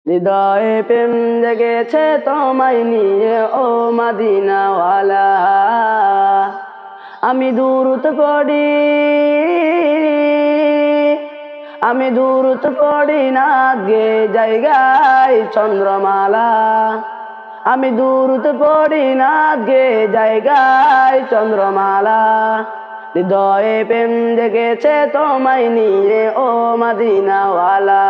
হৃদয়ে প্রেম জেগেছে তোমায় নিয়ে ও মদিনাওয়ালা। আমি দুরূদ পড়ি, আমি দুরূদ পড়ি না গে জায়গায় চন্দ্রমালা। আমি দুরূদ পড়ি না গে জায়গায় চন্দ্রমালা। হৃদয়ে প্রেম জেগেছে তোমায় নিয়ে ও মদিনাওয়ালা।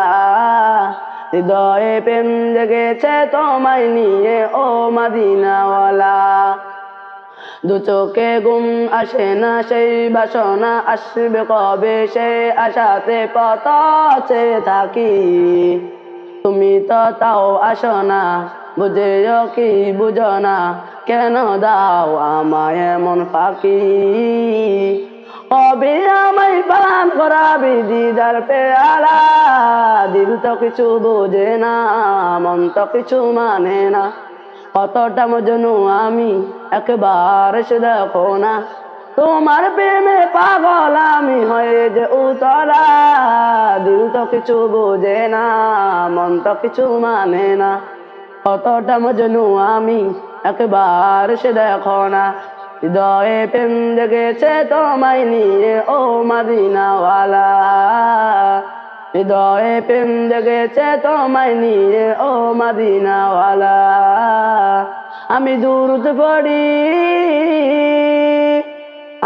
হৃদয়ে প্রেম জেগেছে তোমায় নিয়ে ও মদিনাওয়ালা। দু চোখে ঘুম আসে না সেই বাসনা আসবে কবে সে আশাতে পথ চেয়ে থাকি। তুমি তো তাও আসো না, বুঝেও কি বুঝো না, কেন দাও আমায় এমন ফাঁকি। কবে আমায় পান করাবি দিদার পেয়ালা। দিল তো কিছু বোঝে না, মন তো কিছু মানে না। কতটা মজনু আমি একবার এসে দেখো না। তোমার প্রেমে পাগল আমি হয়ে যে উতলা। দিল তো কিছু বোঝে না, মন তো কিছু মানে না। কতটা মজনু আমি একবার এসে দেখো না। হৃদয়ে প্রেম জেগেছে তোমায় নিয়ে ও মদিনাওয়ালা। হৃদয়ে প্রেম জেগেছে তোমায় নিয়ে ও মদিনাওয়ালা। আমি দুরূদ পড়ি,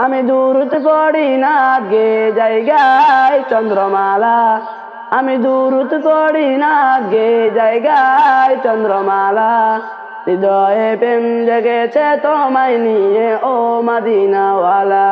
আমি দুরূদ পড়ি না গে জায়গায় চন্দ্রমালা। আমি দুরূদ পড়ি না গে জায়গায় চন্দ্রমালা। হৃদয়ে প্রেম জেগেছে তোমায় নিয়ে ও মদিনাওয়ালা।